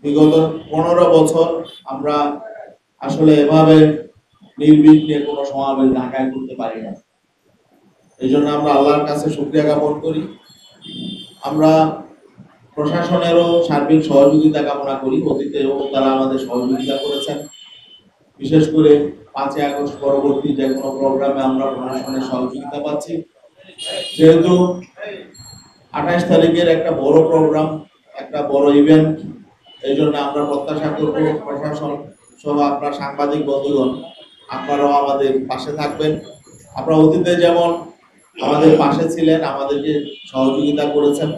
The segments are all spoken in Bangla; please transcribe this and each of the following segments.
বিগত 15 বছর আমরা আসলে এভাবে নির্বিঘ্নে কোনো সমাবেশ ঢাকায় করতে পারি না। এই জন্য আমরা আল্লাহর কাছে শুকরিয়া জ্ঞাপন করি। আমরা প্রশাসনেরও সার্বিক সহযোগিতা কামনা করি। অতীতেও তারা আমাদের সহযোগিতা করেছেন। বিশেষ করে 5ই আগস্ট পরবর্তী যে কোনো প্রোগ্রামে আমরা প্রশাসনের সহযোগিতা পাচ্ছি। যেহেতু 28 তারিখের একটা বড় প্রোগ্রাম, একটা বড় ইভেন্ট, এই জন্য আমরা প্রত্যাশা করব প্রশাসন সহ আপনার সাংবাদিক বন্ধুগণ আপনারাও আমাদের পাশে থাকবেন। আপনারা অতীতে যেমন আমাদের পাশে ছিলেন, আমাদেরকে সহযোগিতা করেছেন,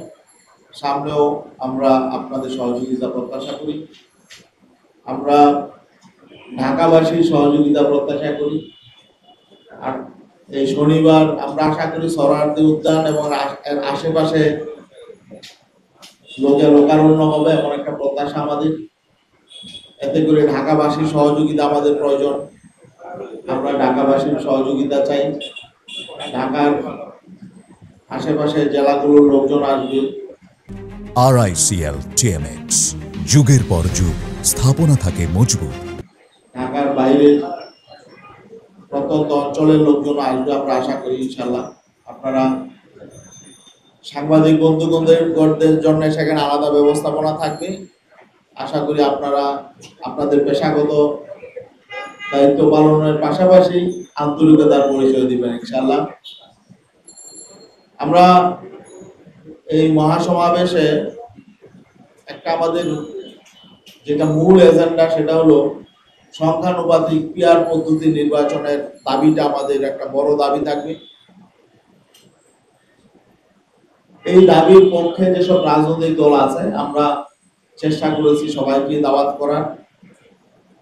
সামনেও আমরা আপনাদের সহযোগিতা প্রত্যাশা করি। আমরা ঢাকাবাসীর সহযোগিতা প্রত্যাশা করি। আর এই শনিবার আমরা আশা করি সোহরাওয়ার্দী উদ্যান এবং এর আশেপাশে লোকারণ্য হবে এমন একটা প্রত্যাশা আমাদের। এতে করে ঢাকাবাসীর সহযোগিতা আমাদের প্রয়োজন। আমরা ঢাকাবাসীর সহযোগিতা চাই। ঢাকার আশেপাশে জেলাগুলোর লোকজন আসবে। RICL TMX, যুগের পর যুগ স্থাপনা থাকে মজবুত। ঢাকার বাইরে প্রত্যন্ত অঞ্চলের লোকজন আসবে আমরা আশা করি ইনশাল্লাহ। আপনারা সাংবাদিক বন্ধুগণদের জন্য সেখানে আলাদা ব্যবস্থাপনা থাকবে। আশা করি আপনারা আপনাদের পেশাগত দায়িত্ব পালনের পাশাপাশি আন্তরিকতার পরিচয় দিবেন ইনশাল্লাহ। আমরা এই মহাসমাবেশে একটা আমাদের যেটা মূল এজেন্ডা সেটা হলো সংখ্যানুপাতিক পিয়ার পদ্ধতি নির্বাচনের দাবিটা আমাদের একটা বড় দাবি থাকবে। এই দাবির পক্ষে যেসব রাজনৈতিক দল আছে আমরা চেষ্টা করেছি সবাইকে দাওয়াত করার।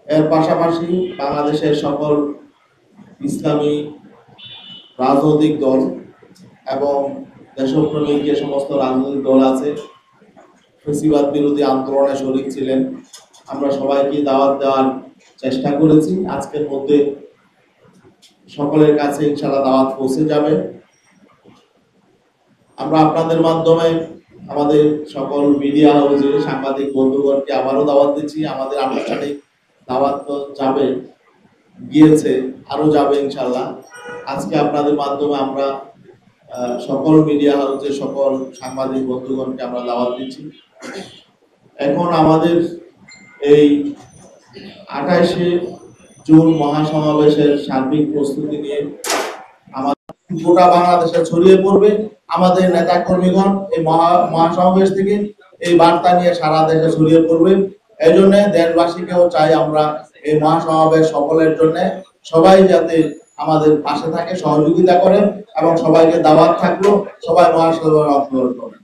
এর পাশাপাশি বাংলাদেশের সকল ইসলামী রাজনৈতিক দল এবং দেশপ্রেমিক যে সমস্ত রাজনৈতিক দল আছে, ফ্যাসিবাদ বিরোধী আন্দোলনে শরীক ছিলেন, আমরা সবাইকে দাওয়াত দেওয়ার চেষ্টা করেছি। আজকের মধ্যে সকলের কাছে ইনশাআল্লাহ দাওয়াত পৌঁছে যাবে। আমরা আপনাদের মাধ্যমে আমাদের সকল মিডিয়া হাউসে সাংবাদিক বন্ধুগণকে আবারও দাওয়াত দিচ্ছি। আমাদের আনুষ্ঠানিক দাওয়াত তো যাবে, গিয়েছে, আরো যাবে ইনশাআল্লাহ। আজকে আপনাদের মাধ্যমে আমরা সকল মিডিয়া হাউসের সকল সাংবাদিক বন্ধুগণকে আমরা দাওয়াত দিচ্ছি। এখন আমাদের এই 28শে জুন মহাসমাবেশের সার্বিক প্রস্তুতি নিয়ে আমাদের গোটা বাংলাদেশে ছড়িয়ে পড়বে। আমাদের নেতা কর্মীগণ এই মহাসমাবেশ থেকে এই বার্তা নিয়ে সারা দেশে ছড়িয়ে পড়বে। এই জন্য দেশবাসীকেও চাই আমরা এই মহাসমাবেশ সকলের জন্য সবাই যাতে আমাদের পাশে থাকে, সহযোগিতা করেন এবং সবাইকে দাওয়াত থাকলো, সবাই মহাসমাবেশে অংশগ্রহণ করেন।